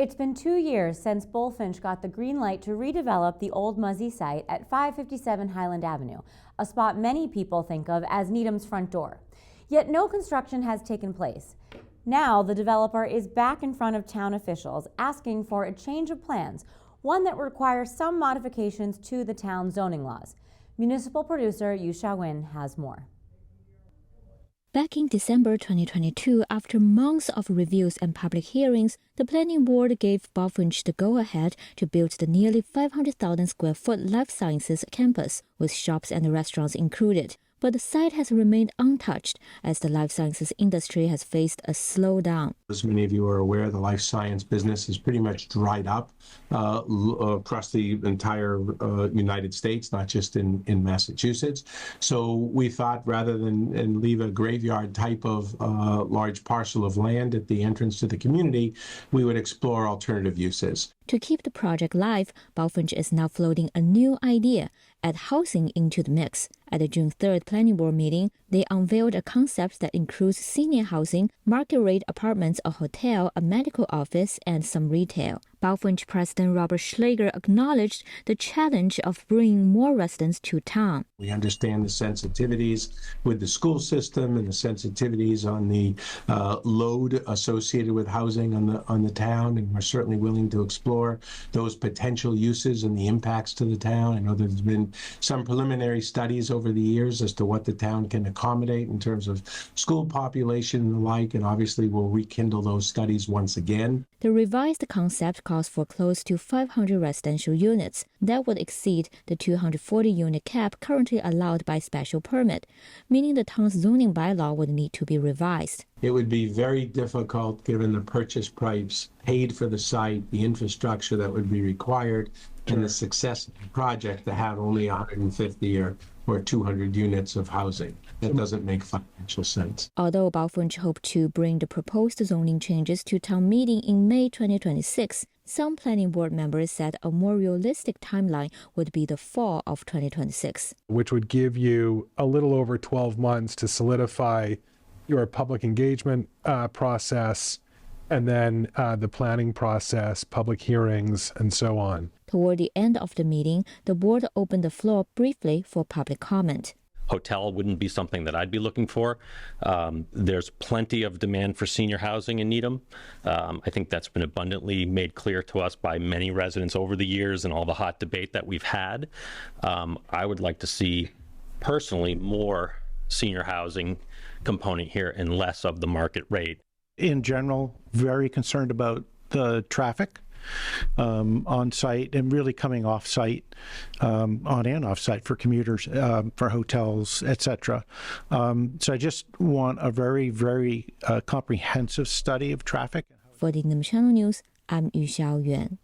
It's been 2 years since Bulfinch got the green light to redevelop the old Muzi site at 557 Highland Avenue, a spot many people think of as Needham's front door. Yet no construction has taken place. Now the developer is back in front of town officials asking for a change of plans, one that requires some modifications to the town zoning laws. Municipal producer Yu Xiaowin has more. Back in December 2022, after months of reviews and public hearings, the planning board gave Bulfinch the go-ahead to build the nearly 500,000 square foot life sciences campus, with shops and restaurants included. But the site has remained untouched as the life sciences industry has faced a slowdown. As many of you are aware, the life science business has pretty much dried up across the entire United States, not just in Massachusetts. So we thought rather than leave a graveyard type of large parcel of land at the entrance to the community, we would explore alternative uses. To keep the project live, Bulfinch is now floating a new idea: add housing into the mix. At the June 3rd Planning Board meeting, they unveiled a concept that includes senior housing, market-rate apartments, a hotel, a medical office, and some retail. Bulfinch President Robert Schlager acknowledged the challenge of bringing more residents to town. We understand the sensitivities with the school system and the sensitivities on the load associated with housing on the town, and we're certainly willing to explore those potential uses and the impacts to the town. I know there's been some preliminary studies over the years as to what the town can accommodate in terms of school population and the like, and obviously we'll rekindle those studies once again. The revised concept calls for close to 500 residential units. That would exceed the 240-unit cap currently allowed by special permit, meaning the town's zoning bylaw would need to be revised. It would be very difficult, given the purchase price paid for the site, the infrastructure that would be required, and the success of the project, to have only 150 or 200 units of housing. That doesn't make financial sense. Although Bulfinch hoped to bring the proposed zoning changes to town meeting in May 2026, some planning board members said a more realistic timeline would be the fall of 2026. Which would give you a little over 12 months to solidify your public engagement process, and then the planning process, public hearings, and so on. Toward the end of the meeting, the board opened the floor briefly for public comment. Hotel wouldn't be something that I'd be looking for. There's plenty of demand for senior housing in Needham. I think that's been abundantly made clear to us by many residents over the years and all the hot debate that we've had. I would like to see, personally, more senior housing component here and less of the market rate. In general, very concerned about the traffic on site and really coming off site, on and off site for commuters, for hotels, etc. So I just want a very, very comprehensive study of traffic. For the Needham Channel News, I'm Yu Xiaoyuan.